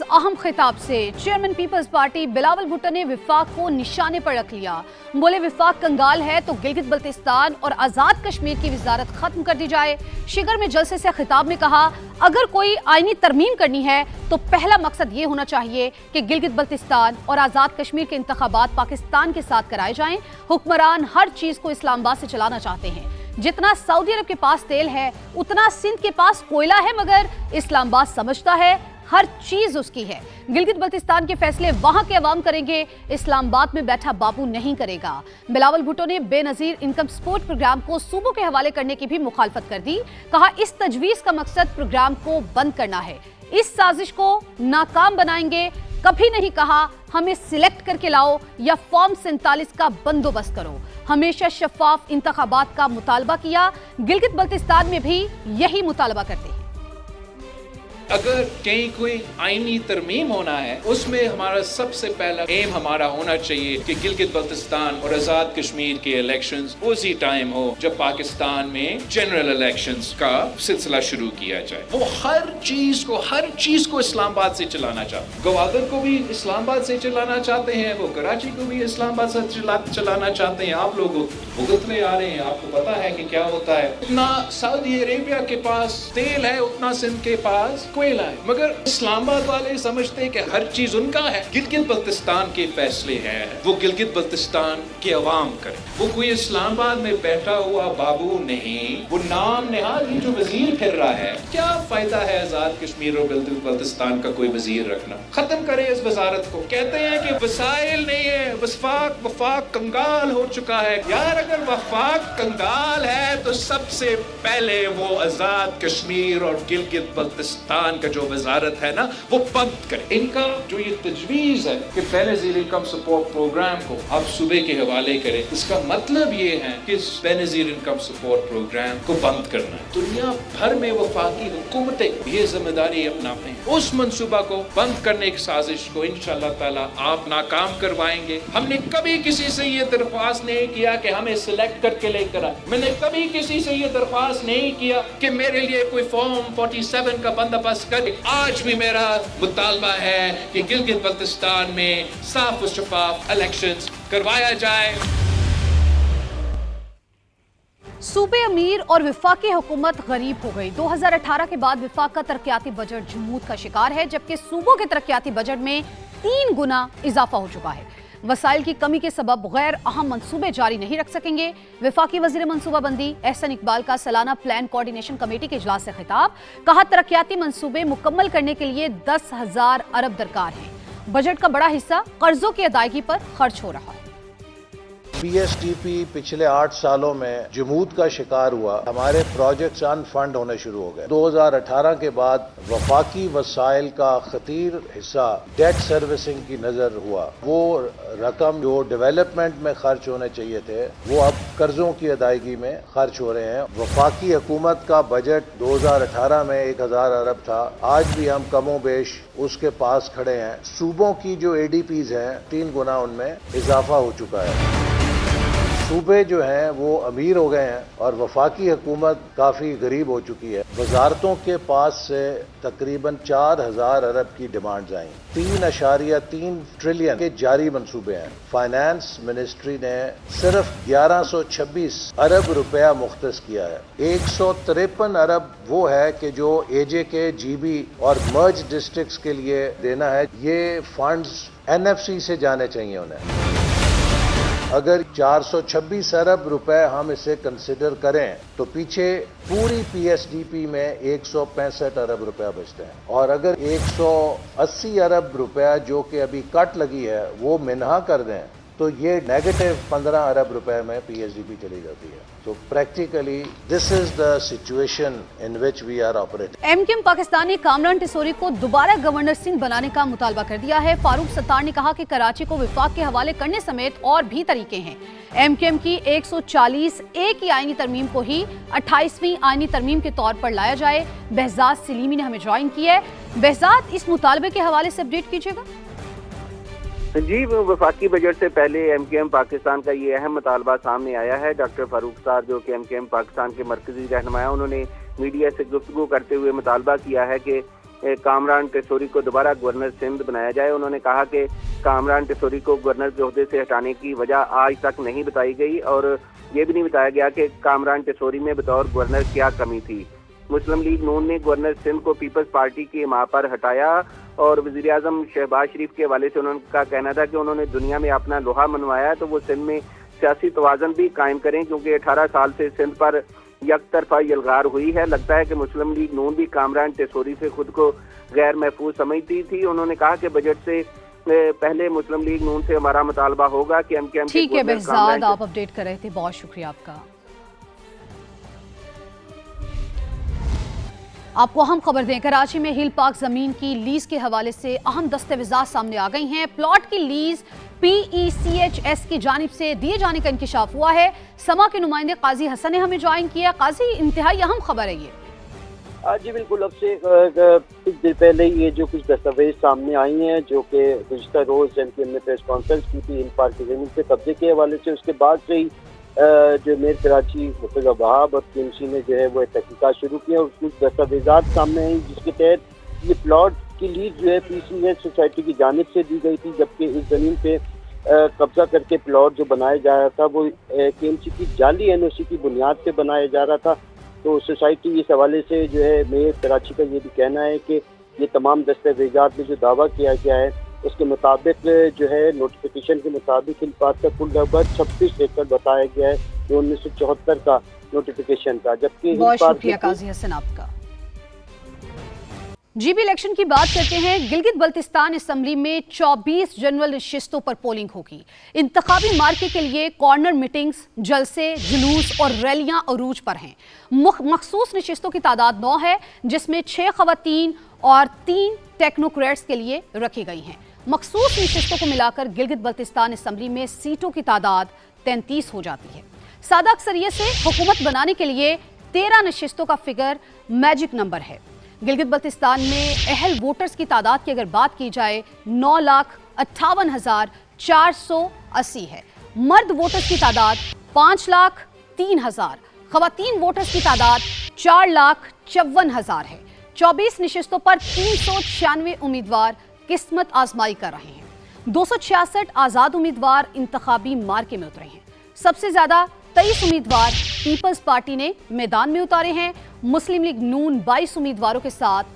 इस अहम खिताब से चेयरमैन पीपल्स पार्टी बिलावल भुट्टो ने विफाक को निशाने पर रख लिया। बोले विफाक कंगाल है तो गिलगित बल्तिस्तान और आजाद कश्मीर की वजारत खत्म कर दी जाए। शिगर में जलसे से खिताब में कहा, अगर कोई आईनी तरमीम करनी है तो पहला मकसद ये होना चाहिए कि गिलगित बल्तिस्तान और आजाद कश्मीर के इंतखाबात पाकिस्तान के साथ कराए जाएं। हुक्मरान हर चीज को इस्लामाबाद से चलाना चाहते हैं। जितना सऊदी अरब के पास तेल है उतना सिंध के पास कोयला है, मगर इस्लामाबाद समझता है हर चीज उसकी है। गिलगित बल्तिस्तान के फैसले वहां के अवाम करेंगे, इस्लामाबाद में बैठा बाबू नहीं करेगा। बिलावल भुट्टो ने बेनजीर इनकम सपोर्ट प्रोग्राम को सूबों के हवाले करने की भी मुखालफत कर दी। कहा, इस तजवीज का मकसद प्रोग्राम को बंद करना है, इस साजिश को नाकाम बनाएंगे। कभी नहीं कहा हमें सिलेक्ट करके लाओ या फॉर्म 47 का बंदोबस्त करो। हमेशा शफाफ इंतखाबात का मुतालबा किया। गिलगित बल्तिस्तान में भी यही मुतालबा करते हैं। अगर कहीं कोई आईनी तरमीम होना है, उसमें हमारा सबसे पहला एम हमारा होना चाहिए कि गिलगित बल्तिस्तान और आजाद कश्मीर के इलेक्शंस उसी टाइम हो जब पाकिस्तान में जनरल इलेक्शंस का सिलसिला शुरू किया जाए। वो हर चीज को इस्लामाबाद से चलाना चाहते हैं। गवादर को भी इस्लामाबाद से चलाना चाहते हैं, वो कराची को भी इस्लामाबाद से चलाना चाहते हैं। आप लोग भुगतने आ रहे हैं, आपको पता है कि क्या होता है। उतना सऊदी अरेबिया के पास तेल है, उतना सिंध के पास कोयला है, मगर इस्लामाबाद वाले समझते हैं कि हर चीज उनका है। गिलगित बल्तिस्तान के फैसले हैं, वो गिलगित बल्तिस्तान के अवाम करें। वो कोई इस्लामाबाद में बैठा हुआ बाबू नहीं, वो नाम निहाल ही जो वजीर फिर रहा है। क्या फायदा है आजाद कश्मीर और गिलगित बल्तिस्तान का कोई वजीर रखना? खत्म करे इस वजारत को। कहते हैं कि वसाइल नहीं है, वफाक कंगाल हो चुका है। यार अगर वफाक कंगाल है तो सबसे पहले वो आजाद कश्मीर और गिलगित बल्तिस्तान का जो वजारत है ना, वो बंद करे। इनका जो ये तजवीज है कि बेनजीर इनकम सपोर्ट प्रोग्राम को आप सूबे के हवाले करें, इसका मतलब ये है कि बेनजीर इनकम सपोर्ट प्रोग्राम को बंद करना है। दुनिया भर में वफाकी हुकूमतें ये जिम्मेदारी अपनाते हैं। उस मंसूबा को बंद करने की साजिश को इंशाअल्लाह ताला आप नाकाम करवाएंगे। हमने कभी किसी से ये दरख्वास्त नहीं किया कि हमें सिलेक्ट करके लेकर आए। मैंने कभी किसी से ये दरख्वास्त नहीं किया कि मेरे लिए कोई फॉर्म 47 का बंदोबस्त कर। आज भी मेरा मुतालबा है कि गिलगित बल्तिस्तान में साफ और शफाफ इलेक्शंस करवाया जाए। सूबे अमीर और विफाकी हुकूमत गरीब हो गई। 2018 के बाद विफाक का तरक्याती बजट जमूद का शिकार है, जबकि सूबों के तरक्याती बजट में 3 गुना इजाफा हो चुका है। वसाइल की कमी के सबब गैर अहम मंसूबे जारी नहीं रख सकेंगे। विफाकी वजीर मंसूबाबंदी एहसन इकबाल का सालाना प्लान कोऑर्डिनेशन कमेटी के इजलास से खिताब। कहा, तरक्याती मंसूबे मुकम्मल करने के लिए 10,000 अरब दरकार है। बजट का बड़ा हिस्सा कर्जों की अदायगी पर खर्च हो रहा है। PSDP पिछले 8 सालों में जमूद का शिकार हुआ। हमारे प्रोजेक्ट्स अनफंड होने शुरू हो गए। 2018 के बाद वफाकी वसाइल का खतीर हिस्सा डेट सर्विसिंग की नजर हुआ। वो रकम जो डेवलपमेंट में खर्च होने चाहिए थे वो अब कर्जों की अदायगी में खर्च हो रहे हैं। वफाकी हुकूमत का बजट 2018 में 1000 अरब था, आज भी हम कमो बेश उसके पास खड़े हैं। सूबों की जो ADPs हैं 3 गुना उनमें इजाफा हो चुका है। सूबे जो हैं वो अमीर हो गए हैं और वफाकी हुकूमत काफ़ी गरीब हो चुकी है। वजारतों के पास से तकरीबन 4000 अरब की डिमांड्स आई। 3.3 ट्रिलियन के जारी मंसूबे हैं। फाइनेंस मिनिस्ट्री ने सिर्फ 1126 अरब रुपया मुख्तस किया है। 153 अरब वो है कि जो AJK, GB और मर्ज डिस्ट्रिक्ट्स के लिए देना है। ये फंड्स NFC से जाने चाहिए उन्हें। अगर 426 अरब रुपए हम इसे कंसिडर करें तो पीछे पूरी PSDP में 165 अरब रुपया बचते हैं। और अगर 180 अरब रुपया जो कि अभी कट लगी है वो मिन्हा कर दें तो ये नेगेटिव 15 अरब रुपए में PSDP चली जाती है। तो practically this is the situation in which we are operating. MKM Pakistan ने कामरान टिसोरी को दोबारा गवर्नर सिंध बनाने का मुतालबा कर दिया है। फारूक सत्तार ने कहा कि कराची को विफाक के हवाले करने समेत और भी तरीके हैं। MKM की 140 एक ही आईनी तरमीम को ही 28वीं आईनी तरमीम के तौर पर लाया जाए। बहजाद सलीमी ने हमें ज्वाइन किया है। बहजाद, इस मुतालबे के हवाले से अपडेट कीजिएगा। जी, वफाकी बजट से पहले MKM पाकिस्तान का ये अहम मुतालबा सामने आया है। डॉक्टर फारूक सत्तार जो कि MKM पाकिस्तान के मरकजी रहनुमा, उन्होंने मीडिया से गुफ्तगू करते हुए मुतालबा किया है कि کامران ٹیسوری کو دوبارہ گورنر سندھ بنایا جائے۔ انہوں نے کہا کہ کامران ٹیسوری کو گورنر کے عہدے سے ہٹانے کی وجہ آج تک نہیں بتائی گئی اور یہ بھی نہیں بتایا گیا کہ کامران ٹیسوری میں بطور گورنر کیا کمی تھی۔ مسلم لیگ نون نے گورنر سندھ کو پیپلز پارٹی کی حمایت پر ہٹایا اور وزیر اعظم شہباز شریف کے حوالے سے ان کا کہنا تھا کہ انہوں نے دنیا میں اپنا لوہا منوایا تو وہ سندھ میں سیاسی توازن بھی قائم کریں، کیونکہ 18 سال سے سندھ پر یک طرفہ یلغار ہوئی ہے۔ لگتا ہے کہ مسلم لیگ نون بھی کامران ٹیسوری سے خود کو غیر محفوظ سمجھتی تھی۔ انہوں نے کہا کہ بجٹ سے پہلے مسلم لیگ نون سے ہمارا مطالبہ ہوگا کہ MKM کے ٹھیک ہے بہزاد، آپ اپڈیٹ کر رہے تھے، بہت شکریہ آپ کا۔ آپ کو اہم خبر دیں، کراچی میں ہل پارک زمین کی لیز کے حوالے سے اہم دستاویزات سامنے آ گئی ہیں۔ پلاٹ کی لیز PECHS کی جانب سے دیے جانے کا انکشاف ہوا ہے۔ سما کے نمائندے قاضی حسن نے ہمیں جوائن کیا۔ قاضی، انتہائی اہم خبر ہے یہ۔ جی بالکل، اب سے کچھ دیر پہلے یہ جو کچھ دستاویز سامنے آئی ہیں جو کہ گزشتہ روز MKM نے پریس کانفرنس کی تھی ہل پارک کی زمین سے قبضے کے حوالے سے، اس کے بعد سے ہی جو میئر کراچی مرتضی وہاب اور KMC نے جو ہے وہ تحقیقات شروع کی اور کچھ دستاویزات سامنے آئی جس کے تحت یہ پلاٹ کی لیز جو ہے PCS سوسائٹی کی جانب سے دی گئی تھی، جبکہ اس زمین پہ قبضہ کر کے پلاٹ جو بنایا جا رہا تھا وہ KMC کی جعلی NOC کی بنیاد پہ بنایا جا رہا تھا۔ تو سوسائٹی اس حوالے سے جو ہے میئر کراچی کا یہ بھی کہنا ہے کہ یہ تمام دستاویزات میں جو دعویٰ کیا گیا ہے اس کے مطابق جو ہے نوٹیفیکیشن کے مطابق ہل پارک کا کل رقبہ 36 ایکڑ بتایا گیا ہے جو 1974 کا نوٹیفیکیشن تھا، جبکہ بہت شکریہ قاضی حسن آپ کا۔ جی بی الیکشن کی بات کرتے ہیں۔ گلگت بلتستان اسمبلی میں 24 جنرل نشستوں پر پولنگ ہوگی۔ انتخابی مارکے کے لیے کارنر میٹنگز، جلسے، جلوس اور ریلیاں عروج پر ہیں۔ مخصوص نشستوں کی تعداد 9 ہے، جس میں 6 خواتین اور 3 ٹیکنوکریٹس کے لیے رکھی گئی ہیں۔ مخصوص نشستوں کو ملا کر گلگت بلتستان اسمبلی میں سیٹوں کی تعداد 33 ہو جاتی ہے۔ سادہ اکثریت سے حکومت بنانے کے لیے 13 نشستوں کا فگر میجک نمبر ہے۔ گلگت بلتستان میں اہل ووٹرز کی تعداد کی اگر بات کی جائے 9,58,480 ہے۔ مرد ووٹرز کی تعداد 5,03,000، خواتین ووٹرز کی تعداد 4,54,000 ہے۔ 24 نشستوں پر 396 امیدوار قسمت آزمائی کر رہے ہیں۔ 266 آزاد امیدوار انتخابی مارکے میں اترے ہیں۔ سب سے زیادہ 23 امیدوار پیپلز پارٹی نے میدان میں اتارے ہیں۔ مسلم لیگ نون 22 امیدواروں کے ساتھ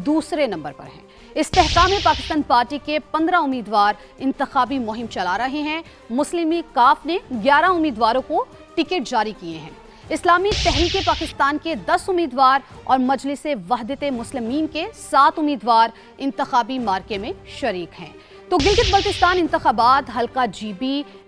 دوسرے نمبر پر ہیں۔ استحکام پاکستان پارٹی کے 15 امیدوار انتخابی مہم چلا رہے ہیں۔ مسلم لیگ کاف نے 11 امیدواروں کو ٹکٹ جاری کیے ہیں۔ اسلامی تحریک پاکستان کے 10 امیدوار اور مجلس وحدت مسلمین کے 7 امیدوار انتخابی مارکے میں شریک ہیں۔ تو گلگت بلتستان انتخابات حلقہ GB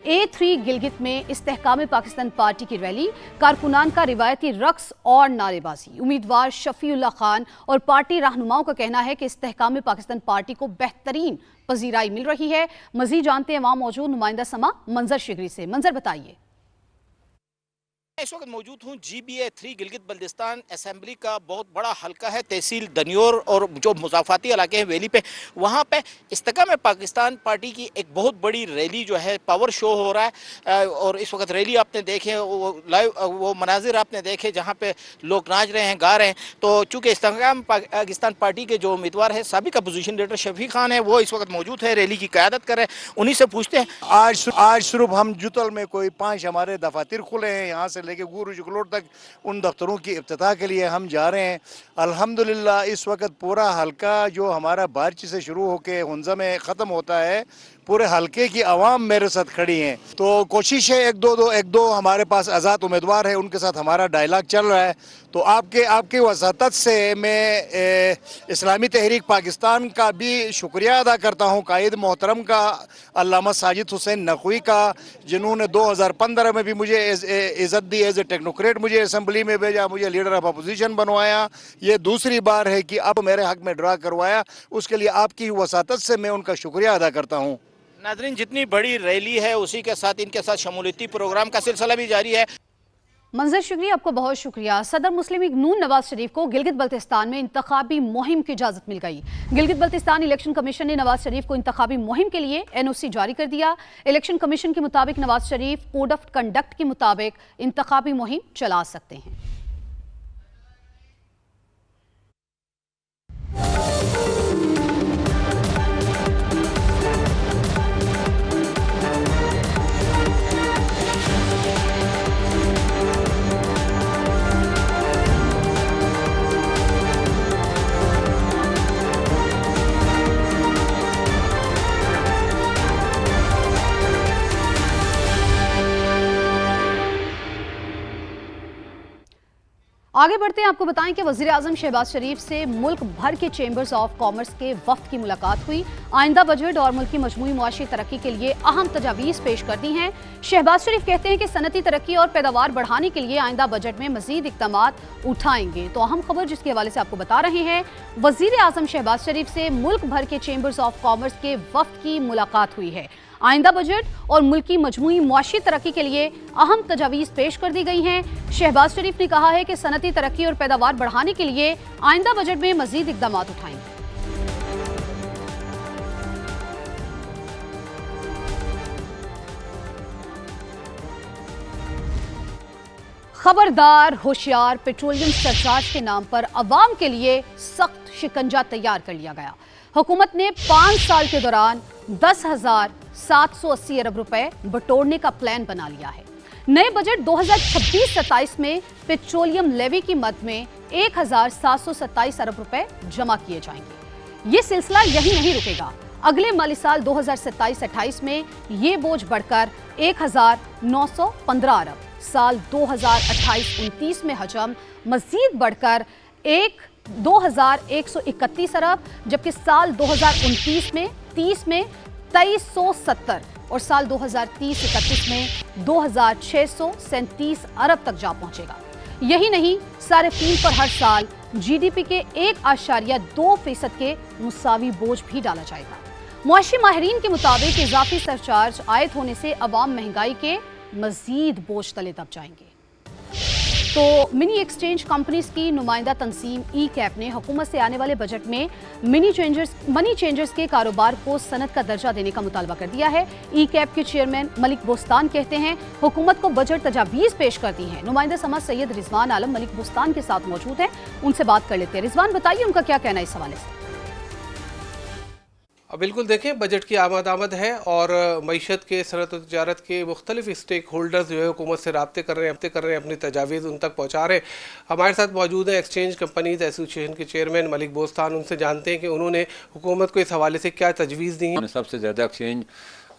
A3 گلگت میں استحکام پاکستان پارٹی کی ریلی، کارکنان کا روایتی رقص اور نعرے بازی۔ امیدوار شفیع اللہ خان اور پارٹی رہنماؤں کا کہنا ہے کہ استحکام پاکستان پارٹی کو بہترین پذیرائی مل رہی ہے۔ مزید جانتے ہیں وہاں موجود نمائندہ سما منظر شگری سے۔ منظر بتائیے۔ اس وقت موجود ہوں GB A3 Gilgit Baltistan assembly کا بہت بڑا حلقہ ہے، تحصیل دنیور اور جو مضافاتی علاقے ہیں ویلی پہ، وہاں پہ استحکام پاکستان پارٹی کی ایک بہت بڑی ریلی جو ہے پاور شو ہو رہا ہے، اور اس وقت ریلی آپ نے دیکھے، وہ لائیو وہ مناظر آپ نے دیکھے جہاں پہ لوگ ناچ رہے ہیں، گا رہے ہیں۔ تو چونکہ استحکام پاکستان پارٹی کے جو امیدوار ہے سابق اپوزیشن لیڈر شفیع خان ہے، وہ اس وقت موجود ہے، ریلی کی قیادت کر رہے ہیں، انہی سے پوچھتے ہیں۔ آج صرف ہم جتل میں کوئی 5 ہمارے دفاتر کھلے ہیں، یہاں سے لے کے گورو جکلوٹ تک ان دفتروں کی افتتاح کے لیے ہم جا رہے ہیں۔ الحمدللہ اس وقت پورا حلقہ جو ہمارا بارچی سے شروع ہو کے ہنزہ میں ختم ہوتا ہے، پورے حلقے کی عوام میرے ساتھ کھڑی ہیں۔ تو کوشش ہے ایک دو ہمارے پاس آزاد امیدوار ہیں، ان کے ساتھ ہمارا ڈائلاگ چل رہا ہے۔ تو آپ کے وساطت سے میں اسلامی تحریک پاکستان کا بھی شکریہ ادا کرتا ہوں، قائد محترم کا، علامہ ساجد حسین نقوی کا، جنہوں نے 2015 میں بھی مجھے عزت دی، ایز اے ٹیکنوکریٹ مجھے اسمبلی میں بھیجا، مجھے لیڈر آف اپوزیشن بنوایا۔ یہ دوسری بار ہے کہ اب میرے حق میں ڈرا کروایا، اس کے لیے آپ کی وساطت سے میں ان کا شکریہ ادا کرتا ہوں۔ ناظرین، جتنی بڑی ریلی ہے اسی کے ساتھ ان کے ساتھ شمولیتی پروگرام کا سلسلہ بھی جاری ہے۔ منظر شگری، آپ کو بہت شکریہ۔ صدر مسلم لیگ نون نواز شریف کو گلگت بلتستان میں انتخابی مہم کی اجازت مل گئی۔ گلگت بلتستان الیکشن کمیشن نے نواز شریف کو انتخابی مہم کے لیے NOC جاری کر دیا۔ الیکشن کمیشن کے مطابق Nawaz Sharif code of conduct کے مطابق انتخابی مہم چلا سکتے ہیں۔ आगे बढ़ते हैं, आपको बताएं कि वज़ीर आज़म शहबाज शरीफ से मुल्क भर के चेंबर्स ऑफ कॉमर्स के वफ्द की मुलाकात हुई। आइंदा बजट और मुल्क की मजमूई मुआशी तरक्की के लिए अहम तजावीज़ पेश कर दी हैं। शहबाज शरीफ कहते हैं कि सनती तरक्की और पैदावार बढ़ाने के लिए आइंदा बजट में मजीद इक़दामात उठाएंगे। तो अहम खबर जिसके हवाले से आपको बता रहे हैं, वज़ीर आज़म शहबाज शरीफ से मुल्क भर के चेंबर्स ऑफ कॉमर्स के वफ्द की मुलाकात हुई है। आइंदा बजट और मुल्क की मजमूई मुआशी तरक्की के लिए अहम तजावीज़ पेश कर दी गई हैं। शहबाज शरीफ ने कहा है कि सनती तरक्की और पैदावार बढ़ाने के लिए आइंदा बजट में मजीद इक़दामात उठाएंगे। खबरदार, होशियार, पेट्रोलियम सरचार्ज के नाम पर अवाम के लिए सख्त शिकंजा तैयार कर लिया गया। हुकूमत ने 5 साल के दौरान 10,780 अरब रुपए बटोरने का प्लान बना लिया है। नए बजट 2026-27 में पेट्रोलियम लेवी की मद में 1,727 अरब रुपए जमा किए जाएंगे। ये सिलसिला यही नहीं रुकेगा। अगले माली साल 2027-28 में ये बोझ बढ़कर 1,915 अरब, साल 2028-29 में हजम मजीद बढ़कर 2,131 अरब, जबकि साल 2029 में 30 में 2,370 और साल 2030-31 में 2,637 अरब तक जा पहुंचेगा। यही नहीं, सारिफीन पर हर साल जीडीपी के 1.2% के मुसावी बोझ भी डाला जाएगा। मुआशी माहिरीन के मुताबिक इजाफी सरचार्ज आयद होने से अवाम महंगाई के मजीद बोझ तले दब जाएंगे। तो मिनी एक्सचेंज कंपनीज की नुमाइंदा तंजीम ई कैप ने हुकूमत से आने वाले बजट में मनी चेंजर्स के कारोबार को सनत का दर्जा देने का मुतालबा कर दिया है। ई कैप के चेयरमैन मलिक बोस्तान कहते हैं, हुकूमत को बजट तजावीज़ पेश कर दी हैं। नुमाइंदा समाज सैयद रिजवान आलम मलिक बोस्तान के साथ मौजूद हैं, उनसे बात कर लेते हैं। रिजवान, बताइए उनका क्या कहना है इस हवाले से। बिल्कुल, देखें, बजट की आमद है और मईशत के, सनत और तजारत के मुख्तलिफ स्टेक होल्डर्स जो है हुकूमत से रब्ते कर रहे हैं, अपनी तजावीज़ उन तक पहुँचा रहे हैं। हमारे साथ मौजूद है एक्सचेंज कंपनीज एसोसिएशन के चेयरमैन मलिक बोस्तान। उनसे जानते हैं कि उन्होंने हुकूमत को इस हवाले से क्या तजवीज़ दी है। सबसे ज़्यादा एक्सचेंज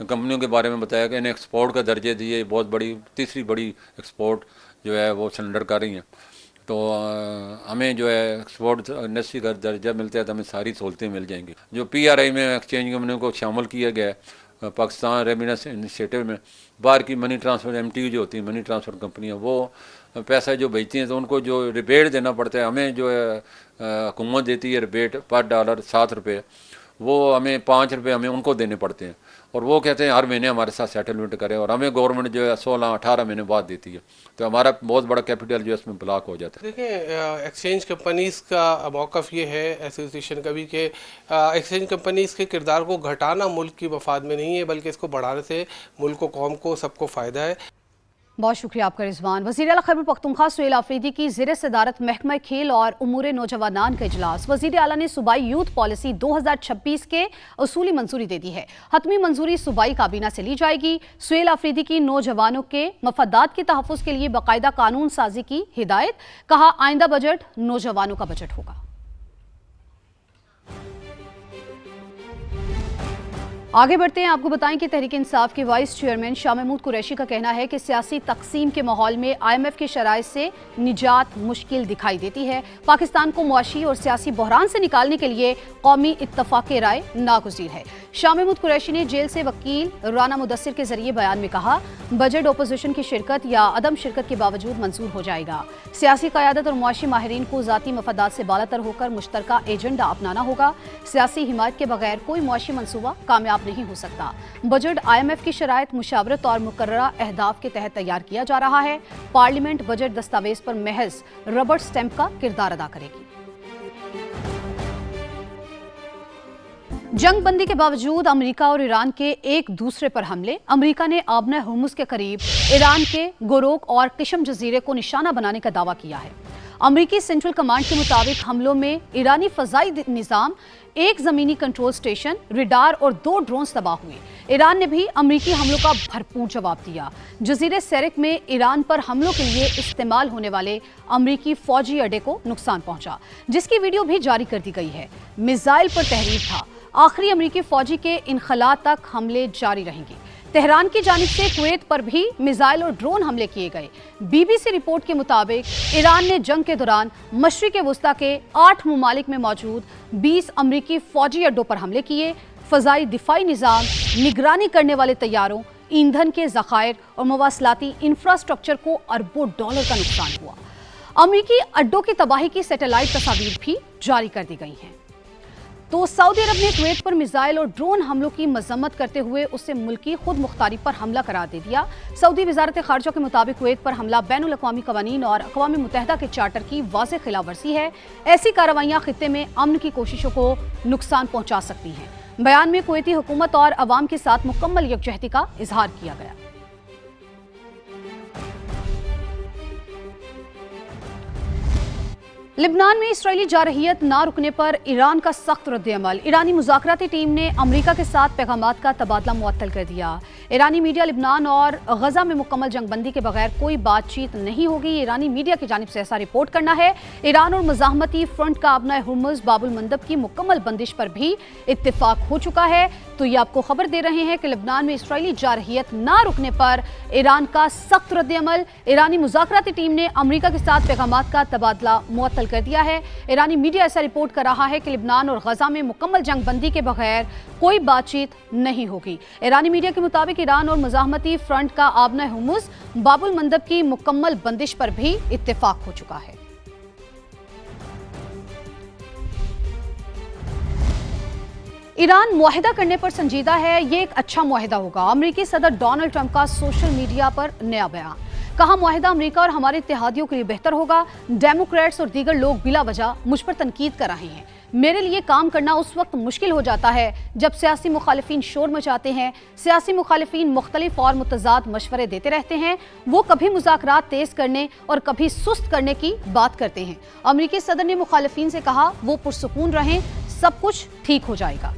कंपनियों के बारे में बताया कि इन्हें एक्सपोर्ट का दर्जे दिए, बहुत बड़ी तीसरी बड़ी एक्सपोर्ट जो है वो सिलेंडर कर रही हैं। तो हमें जो है एक्सपोर्ट इंडस्ट्री का दर्जा मिलता है तो हमें सारी सहूलतें मिल जाएंगी। जो PRI में एक्सचेंज कंपनियों को शामिल किया गया है पाकिस्तान रेमिटेंस इनिशिएटिव में, बाहर की मनी ट्रांसफ़र MTU जो होती है मनी ट्रांसफ़र कंपनियाँ, वो पैसा जो भेजती हैं तो उनको जो रिबेट देना पड़ता है, हमें जो है हुकूमत देती है रिबेट पर डॉलर 7 रुपये, वो हमें 5 रुपये हमें उनको देने पड़ते हैं और वो कहते हैं हर महीने हमारे साथ सेटलमेंट करें और हमें गवर्नमेंट जो है 16-18 महीने बाद देती है, तो हमारा बहुत बड़ा कैपिटल जो है इसमें ब्लॉक हो जाता है। देखिए, एक्सचेंज कंपनीज़ का मौक़िफ़ ये है एसोसिएशन का भी कि एक्सचेंज कंपनीज़ के किरदार को घटाना मुल्क की मफाद में नहीं है, बल्कि इसको बढ़ाने से मुल्क को, कौम को, सबको फ़ायदा है। बहुत शुक्रिया आपका रिजवान। वज़ीर आला खैबर पख्तूनख्वा सुहेल आफरीदी की ज़ेर सदारत महकमा खेल और उमूर नौजवानान का इजलास। वज़ीर आला ने सूबाई यूथ पॉलिसी 2026 के उसूली मंजूरी दे दी है। हतमी मंजूरी सूबाई काबीना से ली जाएगी। सुहेल आफरीदी की नौजवानों के मफादात के तहफ़्फ़ुज़ के लिए बाकायदा कानून साजी की हिदायत। कहा, आइंदा बजट नौजवानों का बजट होगा। आगे बढ़ते हैं, आपको बताएं कि तहरीक इंसाफ के वाइस चेयरमैन शाह महमूद कुरैशी का कहना है कि सियासी तकसीम के माहौल में IMF के शराइत से निजात मुश्किल दिखाई देती है। पाकिस्तान को मुआशी और सियासी बहरान से निकालने के लिए कौमी इत्तफाक राय नागुज़ीर है। शाह महमूद कुरैशी ने जेल से वकील राना मुदस्सिर के जरिए बयान में कहा, बजट अपोजिशन की शिरकत या अदम शिरकत के बावजूद मंजूर हो जाएगा। सियासी क़यादत और मुआशी माहिरीन को ज़ाती मफादात से बालातर होकर मुश्तरका एजेंडा अपनाना होगा। सियासी हिमायत के बगैर कोई मुआशी मनसूबा कामयाब नहीं हो सकता। बजट IMF की शराइत, मुशावरत और मुकर्ररा अहदाफ के तहत तैयार किया जा रहा है। पार्लियामेंट बजट दस्तावेज पर महज रबर स्टैंप का किरदार अदा करेगी। जंग बंदी के बावजूद अमेरिका और ईरान के एक दूसरे पर हमले। अमेरिका ने आबना हुर्मुज़ के करीब ईरान के गोरोक और किशम जजीरे को निशाना बनाने का दावा किया है। अमेरिकी सेंट्रल कमांड के मुताबिक हमलों में ईरानी फ़ज़ाई निज़ाम, एक ज़मीनी कंट्रोल स्टेशन, रडार और 2 ड्रोन्स तबाह हुए। ईरान ने भी अमेरिकी हमलों का भरपूर जवाब दिया। जजीरे सेरिक में ईरान पर हमलों के लिए इस्तेमाल होने वाले अमेरिकी फ़ौजी अड्डे को नुकसान पहुंचा, जिसकी वीडियो भी जारी कर दी गई है। मिसाइल पर तहरीर था। आखिरी अमेरिकी फ़ौजी के इनखला तक हमले जारी रहेंगे। तेहरान की जानिब से कुवैत पर भी मिसाइल और ड्रोन हमले किए गए। BBC रिपोर्ट के मुताबिक ईरान ने जंग के दौरान मशरिक़ वस्ता के 8 ममालिक में मौजूद 20 अमरीकी फौजी अड्डों पर हमले किए। फ़ज़ाई दिफ़ाई निज़ाम, निगरानी करने वाले तैयारों, ईंधन के ज़खायर और मवासलाती इंफ्रास्ट्रक्चर को अरबों डॉलर का नुकसान हुआ। अमरीकी अड्डों की तबाही की सैटेलाइट तस्वीर भी जारी कर दी गई हैं। तो सऊदी अरब ने कुवैत पर मिसाइल और ड्रोन हमलों की मजम्मत करते हुए उसे मुल्की खुद मुख्तारी पर हमला करार दे दिया। सऊदी वजारत खारजा के मुताबिक कुवैत पर हमला बैनुल अक़वामी क़वानीन और अक़वाम मुत्तहिदा के चार्टर की वाज़ेह खिलाफवर्जी है। ऐसी कार्रवाइयाँ खित्ते में अमन की कोशिशों को नुकसान पहुँचा सकती हैं। बयान में कुवैती हुकूमत और अवाम के साथ मुकम्मल यकजहती का इजहार किया गया। लिबनान में इसराइली जारहियत ना रुकने पर ईरान का सख्त रद्द-ए-अमल। ईरानी मुज़ाकराती टीम ने अमरीका के साथ पैगामात का तबादला मुअत्तल कर दिया। ईरानी मीडिया लिबनान और गजा में मुकम्मल जंगबंदी के बगैर कोई बातचीत नहीं होगी, ईरानी मीडिया की जानिब से ऐसा रिपोर्ट करना है। ईरान और मुज़ाहमती फ्रंट का आबना हुर्मुज़ बाबुल मंदब की मुकम्मल बंदिश पर भी इत्तेफाक हो चुका है। तो ये आपको खबर दे रहे हैं कि लिबनान में इसराइली जारहियत ना रुकने पर ईरान का सख्त रद्द-ए-अमल। ईरानी मुज़ाकराती टीम ने अमरीका के साथ पैगामात का तबादला मुअत्तल कर दिया है। ईरानी मीडिया ऐसा रिपोर्ट कर रहा है कि लिबनान और गजा में मुकम्मल जंगबंदी के बगैर कोई बातचीत नहीं होगी। ईरानी मीडिया के मुताबिक ईरान और मुज़ाहमती फ्रंट का आबना हुर्मुज़ बाबुल मंदब की मुकम्मल बंदिश पर भी इत्तेफाक हो चुका है। ईरान मुआहिदा करने पर संजीदा है, ये एक अच्छा मुआहिदा होगा। अमेरिकी सदर डोनाल्ड ट्रंप का सोशल मीडिया पर नया बयान। कहा, मुआहिदा अमेरिका और हमारे इत्तेहादियों के लिए बेहतर होगा। डेमोक्रेट्स और दीगर लोग बिला वजह मुझ पर तनकीद कर रहे हैं। मेरे लिए काम करना उस वक्त मुश्किल हो जाता है जब सियासी मुखालिफिन शोर मचाते हैं। सियासी मुखालिफिन मुख्तलिफ और मुतज़ाद मशवरे देते रहते हैं। वो कभी मुज़ाकरात तेज़ करने और कभी सुस्त करने की बात करते हैं। अमेरिकी सदर ने मुखालिफिन से कहा, वो पुरसुकून रहें, सब कुछ ठीक हो जाएगा।